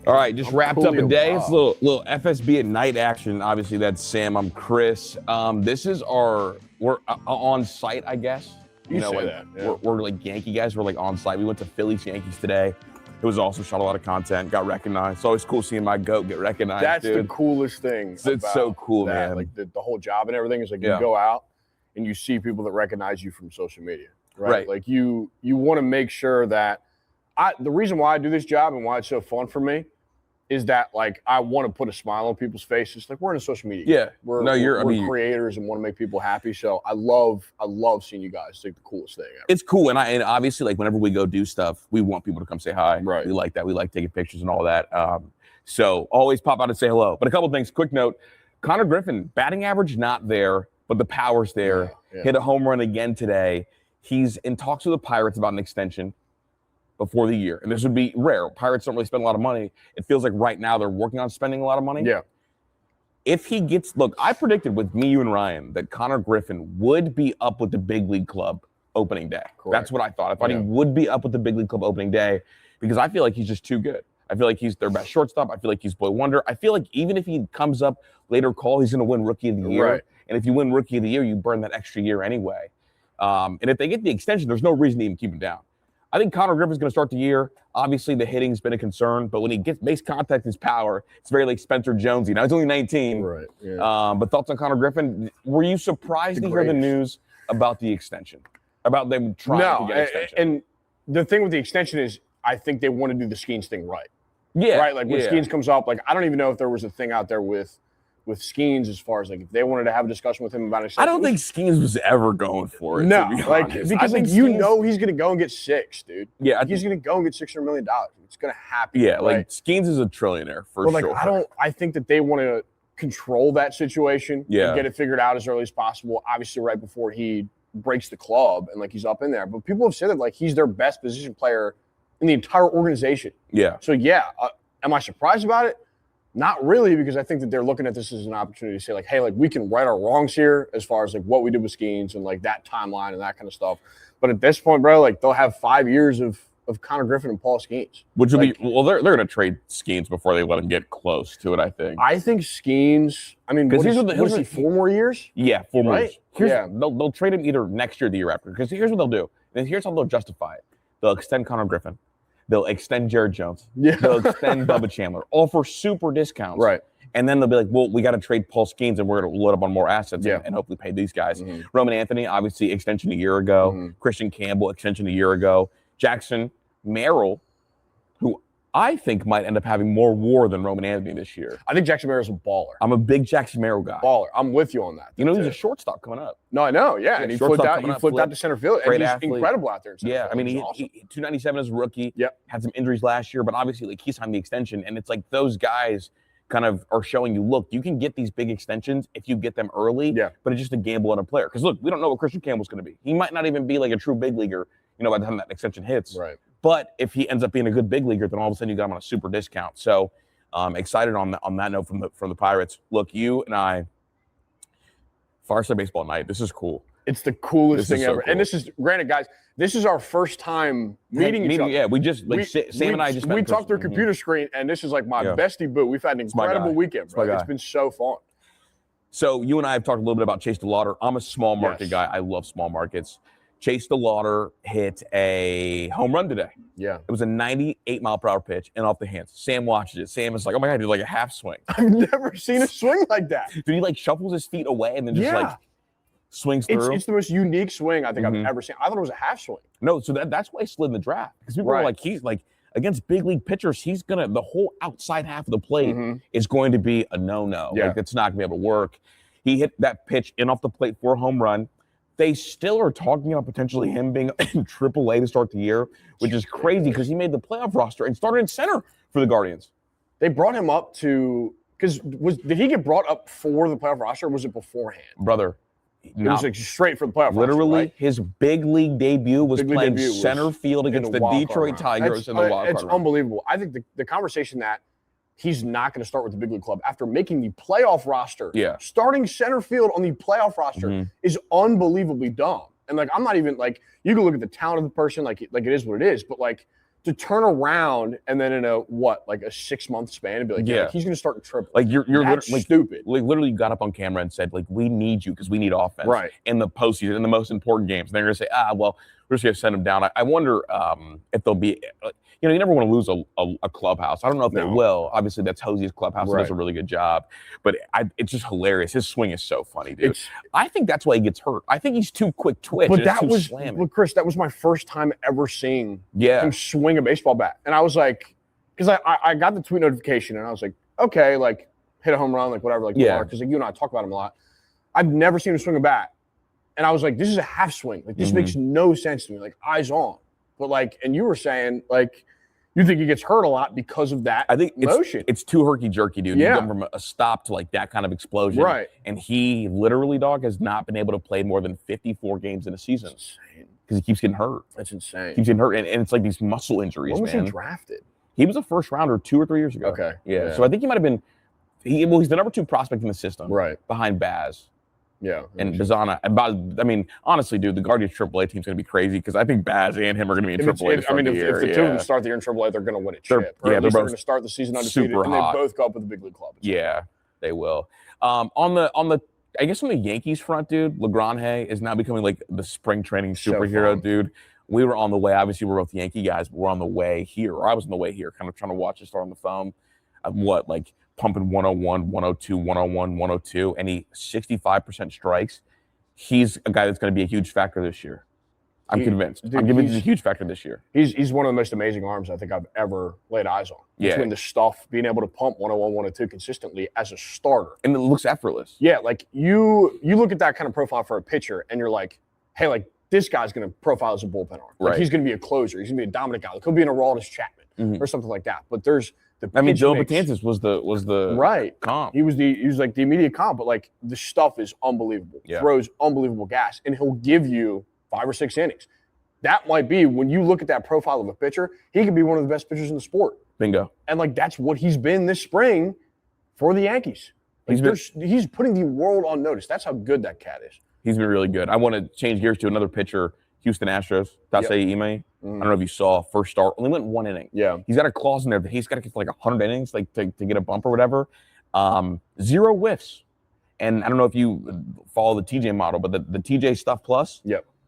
All right, just wrapped up a day. It's a little FSB at night action. Obviously, that's Sam. I'm Chris. We're on site, I guess. You know, like that, yeah. we're like Yankee guys. We're like on site. We went to Phillies Yankees today. It was also shot a lot of content. Got recognized. It's always cool seeing my goat get recognized. That's dude. the coolest thing. It's so cool, that. man. Like the whole job and everything is like you go out and you see people that recognize you from social media, right? Like you want to make sure that the reason why I do this job and why it's so fun for me is that like I want to put a smile on people's faces. Like we're in a social media. Yeah. We're creators and want to make people happy. So I love seeing you guys. It's like the coolest thing ever. It's cool. And obviously like whenever we go do stuff, we want people to come say hi. Right. We like that. We like taking pictures and all that. So always pop out and say hello. But a couple things, quick note, Connor Griffin, batting average not there, but the power's there. Yeah. Hit a home run again today. He's in talks with the Pirates about an extension before the year. And this would be rare. Pirates don't really spend a lot of money. It feels like right now they're working on spending a lot of money. Yeah. If he gets, look, I predicted with me, you, and Ryan that Connor Griffin would be up with the big league club opening day. Correct. That's what I thought. I thought he would be up with the big league club opening day because I feel like he's just too good. I feel like he's their best shortstop. I feel like he's boy wonder. I feel like even if he comes up later call, he's going to win rookie of the year. Right. And if you win rookie of the year, you burn that extra year anyway. And if they get the extension, there's no reason to even keep him down. I think Connor Griffin's going to start the year. Obviously, the hitting's been a concern, but when he makes contact in his power, it's very like Spencer Jonesy. Now he's only 19. Right. Yeah. But thoughts on Connor Griffin? Were you surprised to hear the news about the extension? About them trying to get an extension? And the thing with the extension is, I think they want to do the Skeens thing right. Yeah. Right. Like when Skeens comes up, like I don't even know if there was a thing out there with Skeens as far as like if they wanted to have a discussion with him about it. I don't think Skeens was ever going for it. No, to be like honest. because like you know he's gonna go and get $6, dude. Yeah, he's gonna go and get $600 million. It's gonna happen. Yeah, right? Like Skeens is a trillionaire for but, sure. Like I think that they want to control that situation. Yeah, and get it figured out as early as possible. Obviously, right before he breaks the club and like he's up in there. But people have said that like he's their best position player in the entire organization. Yeah. So am I surprised about it? Not really, because I think that they're looking at this as an opportunity to say, like, hey, like, we can right our wrongs here as far as, like, what we did with Skeens and, like, that timeline and that kind of stuff. But at this point, bro, like, they'll have 5 years of Connor Griffin and Paul Skeens. Which would be – well, they're going to trade Skeens before they let him get close to it, I think. I think Skeens – I mean, what is he, 4 more years? Yeah, 4 more years. Yeah. They'll trade him either next year or the year after. Because here's what they'll do. And here's how they'll justify it. They'll extend Connor Griffin. They'll extend Jared Jones. Yeah. They'll extend Bubba Chandler. All for super discounts. Right. And then they'll be like, well, we got to trade Paul Skeens and we're going to load up on more assets and hopefully pay these guys. Mm-hmm. Roman Anthony, obviously, extension a year ago. Mm-hmm. Christian Campbell, extension a year ago. Jackson Merrill, who I think might end up having more WAR than Roman Anthony this year. I think Jackson Merrill's a baller. I'm a big Jackson Merrill guy. Baller. I'm with you on that. You know, he's a shortstop coming up. No, I know. Yeah, and he flipped out to center field. Great and he's athlete. Incredible out there. In center field. I mean, he awesome. 297 as a rookie. Yep. Had some injuries last year, but obviously, like, he signed the extension. And it's like those guys kind of are showing you, look, you can get these big extensions if you get them early, but it's just a gamble on a player. Because, look, we don't know what Christian Campbell's going to be. He might not even be like a true big leaguer, you know, by the time that extension hits. Right. But if he ends up being a good big leaguer, then all of a sudden you got him on a super discount. So excited on that note from the Pirates. Look, you and I, Fireside Baseball Night, this is cool. It's the coolest thing ever. Cool. And this is, granted, guys, this is our first time meeting each other. Yeah, we just, like, Sam and I just met. We talked through a computer screen, and this is like my bestie boo. We've had an incredible weekend, bro. It's been so fun. So you and I have talked a little bit about Chase DeLauder. I'm a small market guy. I love small markets. Chase DeLauder hit a home run today. Yeah. It was a 98-mile-per-hour pitch and off the hands. Sam watches it. Sam is like, oh, my God, he did like a half swing. I've never seen a swing like that. Dude, he like shuffles his feet away and then just like swings through. It's the most unique swing I think I've ever seen. I thought it was a half swing. No, so that's why he slid in the draft. Because people are like, he's like, against big league pitchers, he's going to, the whole outside half of the plate is going to be a no-no. Yeah. Like, it's not going to be able to work. He hit that pitch in off the plate for a home run. They still are talking about potentially him being in AAA to start the year, which is crazy because he made the playoff roster and started in center for the Guardians. They brought him up to because did he get brought up for the playoff roster or was it beforehand? Brother, it was like straight for the playoff literally, roster, right? his big league debut was playing center field against the Detroit Tigers in the wild card. It's unbelievable. I think the conversation that he's not going to start with the big league club after making the playoff roster. Yeah. Starting center field on the playoff roster is unbelievably dumb. And like, I'm not even like, you can look at the talent of the person, like it is what it is. But like, to turn around and then in a 6-month span and be like, he's going to start in triple. Like you're That's stupid. Like literally got up on camera and said, like, we need you because we need offense in the postseason, in the most important games. And they're going to say, well, we're just going to send him down. I wonder if they'll be, you never want to lose a clubhouse. I don't know if they will. Obviously, that's Hosey's clubhouse. He does a really good job. But it's just hilarious. His swing is so funny, dude. I think that's why he gets hurt. I think he's too quick twitch. But Chris, that was my first time ever seeing him swing a baseball bat. And I was like, because I got the tweet notification and I was like, okay, like hit a home run, like whatever, like because like you and I talk about him a lot. I've never seen him swing a bat. And I was like, this is a half swing. Like this makes no sense to me. Like eyes on. But like, and you were saying like, you think he gets hurt a lot because of that motion. It's too herky-jerky, dude. Yeah. You go from a stop to like that kind of explosion. Right. And he literally, dog, has not been able to play more than 54 games in a season. That's insane. Because he keeps getting hurt. That's insane. Keeps getting hurt. And it's like these muscle injuries, When was he drafted? He was a first rounder 2 or 3 years ago. Okay. Yeah. So I think he might have been, he's the number 2 prospect in the system. Right. Behind Baz. Yeah. And Bazana. I mean, honestly, dude, the Guardians AAA team's going to be crazy because I think Baz and him are going to be in AAA. If the two of them start the year in AAA, they're going to win a chip. They're going to start the season undefeated, and they both go up with the big league club. Yeah, they will. On the I guess on the Yankees front, dude, LeGrand is now becoming like the spring training superhero, dude. We were on the way. Obviously, we're both Yankee guys, but we're on the way here. Or I was on the way here, kind of trying to watch it start on the phone. Pumping 101, 102, 101, 102, and he 65% strikes. He's a guy that's going to be a huge factor this year. I'm convinced. Dude, I'm convinced he's a huge factor this year. He's one of the most amazing arms I think I've ever laid eyes on. Yeah. Between the stuff, being able to pump 101, 102 consistently as a starter. And it looks effortless. Yeah, like you look at that kind of profile for a pitcher and you're like, hey, like this guy's going to profile as a bullpen arm. Like he's going to be a closer. He's going to be a dominant guy. Like he'll be an Aroldis Chapman or something like that. But there's Joe Betances was the comp. He was like the immediate comp, but like the stuff is unbelievable. Yeah. Throws unbelievable gas, and he'll give you 5 or 6 innings. That might be, when you look at that profile of a pitcher, he could be one of the best pitchers in the sport. Bingo. And like that's what he's been this spring for the Yankees. Like he's putting the world on notice. That's how good that cat is. He's been really good. I want to change gears to another pitcher, Houston Astros, Tasei Ime. I don't know if you saw, first start, only went 1 inning. Yeah. He's got a clause in there that he's got to get like 100 innings like to get a bump or whatever. 0 whiffs. And I don't know if you follow the TJ model, but the TJ stuff plus,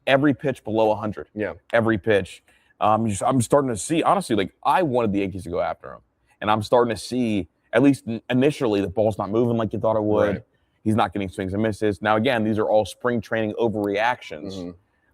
every pitch below 100. Yeah. Every pitch. I'm starting to see, honestly, like I wanted the Yankees to go after him. And I'm starting to see, at least initially, the ball's not moving like you thought it would. Right. He's not getting swings and misses. Now, again, these are all spring training overreactions. Mm-hmm.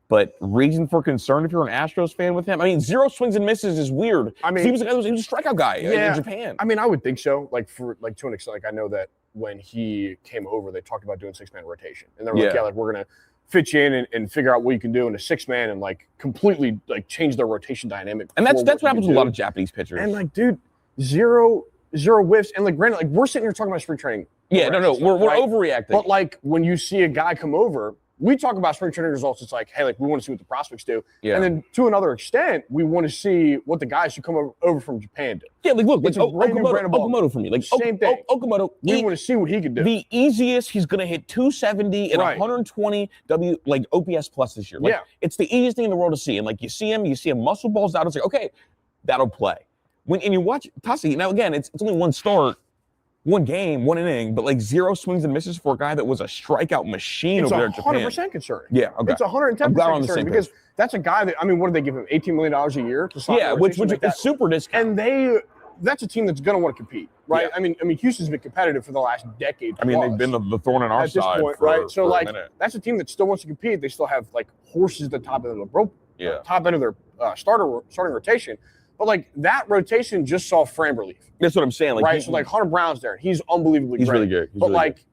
But reason for concern if you're an Astros fan with him? I mean, 0 swings and misses is weird. I mean, he was a strikeout guy in Japan. I mean, I would think so. Like to an extent, like I know that when he came over, they talked about doing 6-man rotation, and they were like, like we're gonna fit you in and figure out what you can do in a 6-man and like completely like change their rotation dynamic. And that's what happens with a lot of Japanese pitchers. And like, dude, zero whiffs, and like granted, like we're sitting here talking about spring training. Yeah, we're overreacting. But like when you see a guy come over. We talk about spring training results. It's like, hey, like we want to see what the prospects do. Yeah. And then to another extent, we want to see what the guys who come over from Japan do. Yeah, like look, it's like Okamoto for me. Like same thing. Okamoto. We want to see what he can do. The easiest, he's going to hit 270 and 120 like OPS plus this year. Like, it's the easiest thing in the world to see. And like you see him muscle balls out. It's like, okay, that'll play. And you watch Tassi, now again, it's only 1 start. 1 game, 1 inning, but like 0 swings and misses for a guy that was a strikeout machine over there in Japan. It's 100% concerning. Yeah, okay. It's 110% concerning because that's a guy that, I mean, what do they give him? $18 million a year to sign? Yeah, which is super discount. And that's a team that's going to want to compete, right? Yeah. I mean, Houston's been competitive for the last decade. I mean, they've been the thorn in our side at this point, right? So like, that's a team that still wants to compete. They still have like horses at the top end of the rope, top end of their starting rotation. But like that rotation just saw Framber leave. That's what I'm saying. Like, so like Hunter Brown's there. He's unbelievably great. Really good. But like,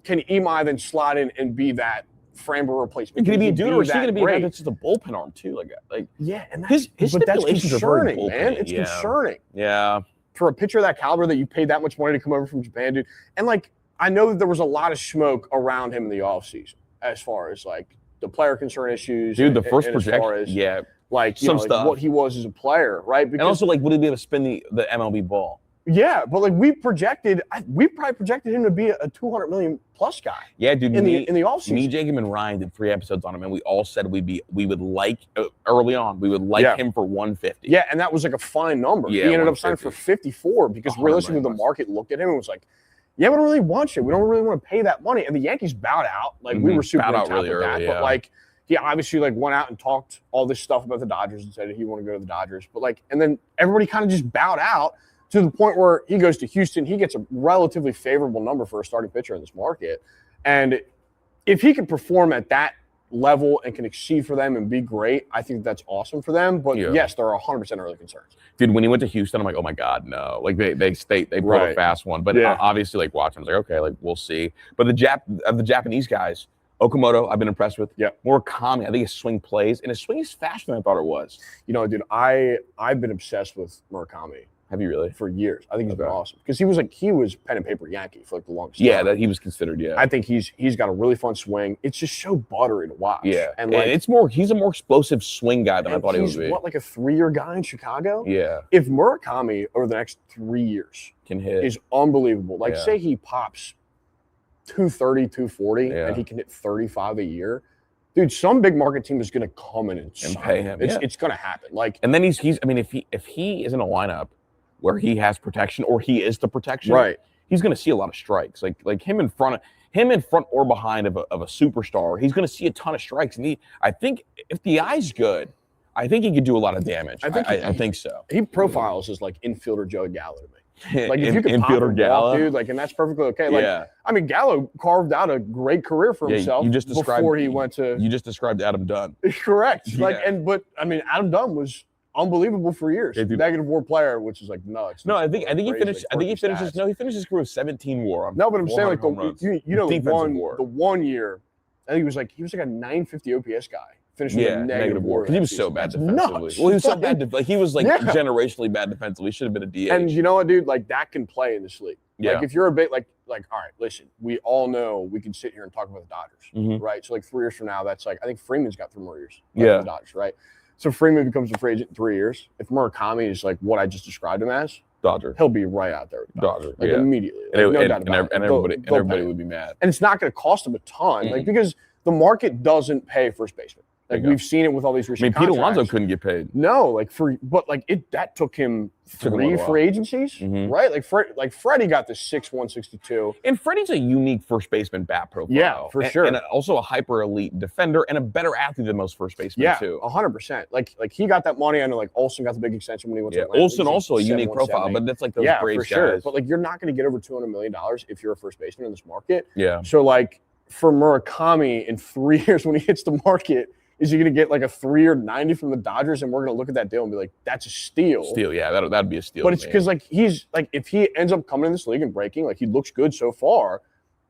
can Imai then slot in and be that Framber replacement? Can he be a dude, or is he going to be a guy that's just a bullpen arm too? Like and his stipulations are concerning, man. It's concerning. Yeah. For a pitcher of that caliber that you paid that much money to come over from Japan, dude. And like, I know that there was a lot of smoke around him in the offseason as far as like the player concern issues. Dude, the first projection. Like, you know, like what he was as a player, right? Because, and also, like, would he be able to spin the MLB ball? Yeah, but like we probably projected him to be a 200 million plus guy. Yeah, dude. In the offseason, me, Jacob, and Ryan did 3 episodes on him, and we all said we would like early on him for 150. Yeah, and that was like a fine number. Yeah, he ended up signing for 54 because realistically the market looked at him and was like, "Yeah, we don't really want you. We don't really want to pay that money." And the Yankees bowed out. Like we were super bowed out really with early, that, but like he obviously like went out and talked all this stuff about the Dodgers and said he wanted to go to the Dodgers, but like, and then everybody kind of just bowed out. To the point where he goes to Houston, he gets a relatively favorable number for a starting pitcher in this market. And if he can perform at that level and can exceed for them and be great, I think that's awesome for them. But yes, there are 100% early concerns. Dude, when he went to Houston, I'm like, oh my God, no. Like they brought a fast one. But obviously, like watching, I was like, okay, like we'll see. But the Japanese guys, Okamoto, I've been impressed with. Yeah. Murakami, I think his swing plays, and his swing is faster than I thought it was. You know, dude, I've been obsessed with Murakami. Have you really? For years. I think he's been awesome. Because he was pen and paper Yankee for like the longest time. Yeah, that he was considered, I think he's got a really fun swing. It's just so buttery to watch. Yeah. And like he's a more explosive swing guy than I thought he would be. He's like a 3-year guy in Chicago? Yeah. If Murakami over the next 3 years can hit is unbelievable. Like say he pops 230, 240 and he can hit 35 a year. Dude, some big market team is going to come in and pay him. It's going to happen. Like, and then he's I mean, if he is in a lineup where he has protection or he is the protection, right, he's going to see a lot of strikes. Like him in front or behind of a superstar, he's going to see a ton of strikes. And I think if the eye's good, I think he could do a lot of damage. I think so. He profiles as like infielder Joey Gallo to me. Like if you could infielder Gallo, dude, like, and that's perfectly okay. Like, I mean, Gallo carved out a great career for himself before he went to. You just described Adam Dunn. Correct. Like, but I mean, Adam Dunn was unbelievable for years. Negative WAR player, which is like nuts. No, I think he finished. I think he finishes. No, he finishes career with 17 WAR. No, but I'm saying like the 1 year, I think he was like a 950 OPS guy. Finished with a negative WAR because he was so bad defensively. Well, he was so bad. Like he was like generationally bad defensively. He should have been a DH. And you know what, dude? Like that can play in this league. Yeah. Like if you're a bit like all right, listen, we all know we can sit here and talk about the Dodgers, right? So like 3 years from now, that's like I think Freeman's got 3 more years. The Dodgers, right? So Freeman becomes a free agent in 3 years. If Murakami is like what I just described him as, Dodger, he'll be right out there with the Dodgers. Like immediately. Like, no doubt about it. And everybody would be mad. And it's not going to cost him a ton, like because the market doesn't pay first baseman. Like we've seen it with all these recent Pete Alonso couldn't get paid. No, that took him 3 free agencies, right? Like Freddie got the 6'1", and Freddie's a unique first baseman bat profile. Yeah, for sure. And also a hyper elite defender and a better athlete than most first basemen too. 100%. Like he got that money. I know like Olsen got the big extension when he went to Atlanta. Olsen also a unique profile, but that's like those Braves for sure. guys. But like you're not going to get over $200 million if you're a first baseman in this market. Yeah. So like for Murakami in 3 years when he hits the market. Is he going to get like a 3-year 90 from the Dodgers, and we're going to look at that deal and be like, "That's a steal." Steal, yeah, that'd be a steal. But it's because like he's like, if he ends up coming in this league and breaking, like he looks good so far,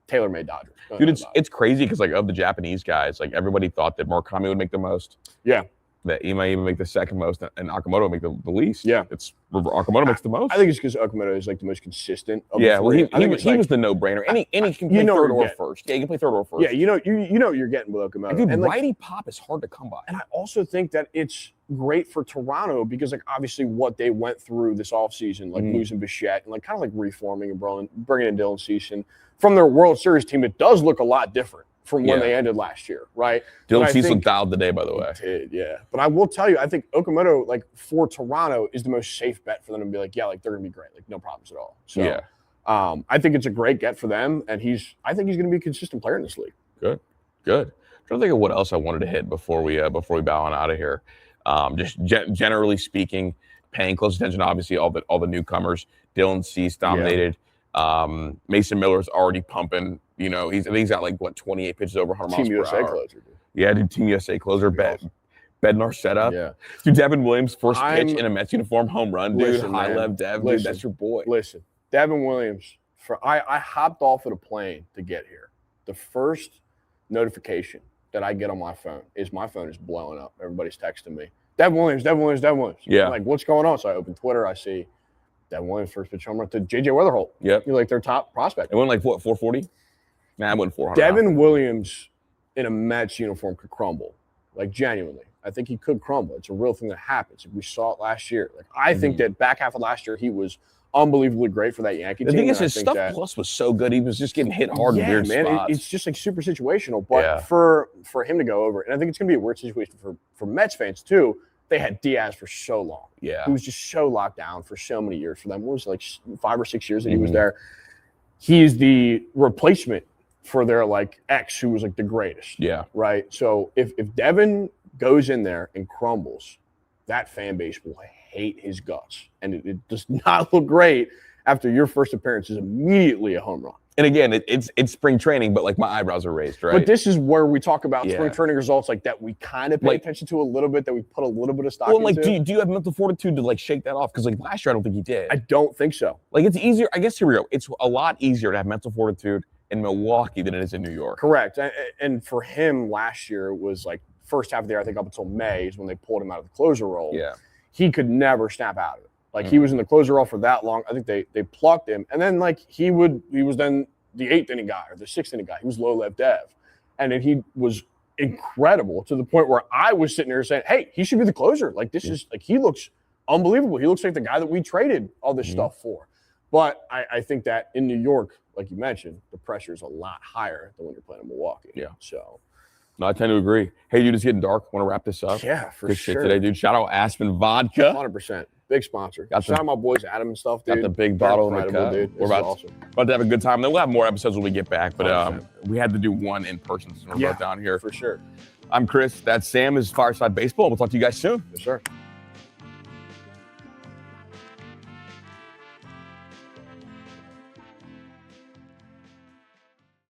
tailor-made Dodgers. Dude, it's crazy because like of the Japanese guys, like everybody thought that Murakami would make the most. Yeah. That he might even make the second most, and Okamoto would make the least. Yeah. It's Okamoto makes the most. I think it's because Okamoto is like the most consistent. Of the three. He was the no-brainer. And he can play third or first. Yeah, he can play third or first. Yeah, you know what you're getting with Okamoto. Dude, and righty pop is hard to come by. And I also think that it's great for Toronto because like obviously what they went through this offseason, like losing Bichette and like kind of like reforming and bringing in Dylan Cease from their World Series team, it does look a lot different from when they ended last year, right? Dylan Cease looked dialed today, by the way. Did, yeah. But I will tell you, I think Okamoto, like for Toronto, is the most safe bet for them to be like, yeah, like they're gonna be great, like no problems at all. So I think it's a great get for them, and I think he's gonna be a consistent player in this league. Good. I'm trying to think of what else I wanted to hit before we bow on out of here. Just generally speaking, paying close attention, obviously all the newcomers. Dylan Cease dominated. Mason Miller's already pumping. You know, I think he's got like 28 pitches over 100 miles per USA hour. Closer, dude. Yeah, dude, Team USA closer. Bednar setup. Yeah. Dude, Devin Williams first pitch in a Mets uniform, home run, dude. High lev Dev, dude. That's your boy. Listen, Devin Williams. I hopped off at a plane to get here. The first notification that I get on my phone is my phone is blowing up. Everybody's texting me. Devin Williams. Yeah. I'm like, what's going on? So I open Twitter. I see Devin Williams first pitch home run to J.J. Weatherholt. Yep. You're like their top prospect. It went like what, 440? Nah, it went 400. Devin Williams in a Mets uniform could crumble. Like genuinely. I think he could crumble. It's a real thing that happens. We saw it last year. Like I think that back half of last year he was unbelievably great for that Yankee team. The thing is, his stuff plus was so good. He was just getting hit hard in weird spots. It's just like super situational. But for him to go over, and I think it's going to be a weird situation for Mets fans too. They had Diaz for so long. Yeah. He was just so locked down for so many years for them. It was like 5 or 6 years that he was there. He's the replacement for their like ex who was like the greatest. Yeah. Right. So if Devin goes in there and crumbles, that fan base will hate his guts. And it does not look great after your first appearance is immediately a home run. And again, it's spring training, but like my eyebrows are raised, right? But this is where we talk about spring training results like that we kind of pay attention to a little bit, that we put a little bit of stock into. Well, like, do you have mental fortitude to like shake that off? Because like last year, I don't think he did. I don't think so. Like it's easier. I guess here we go. It's a lot easier to have mental fortitude in Milwaukee than it is in New York. Correct. And for him last year was like first half of the year, I think up until May is when they pulled him out of the closer role. Yeah. He could never snap out of it. Like he was in the closer role for that long. I think they plucked him. And then like he was then the 8th inning guy or the 6th inning guy. He was low lev dev. And then he was incredible to the point where I was sitting there saying, hey, he should be the closer. Like this is like, he looks unbelievable. He looks like the guy that we traded all this stuff for. But I think that in New York, like you mentioned, the pressure is a lot higher than when you're playing in Milwaukee. Yeah. So. No, I tend to agree. Hey, dude, it's getting dark. Want to wrap this up? Yeah, for Good sure. shit today, dude. Shout out Aspen Vodka. 100%. Big sponsor. Shout out my boys Adam and stuff, dude. Got the big bottle in the cup. Dude. We're about to have a good time. Then we'll have more episodes when we get back. But we had to do one in person since we're both down here. For sure. I'm Chris. That's Sam. This is Fireside Baseball. We'll talk to you guys soon. Yes, sir.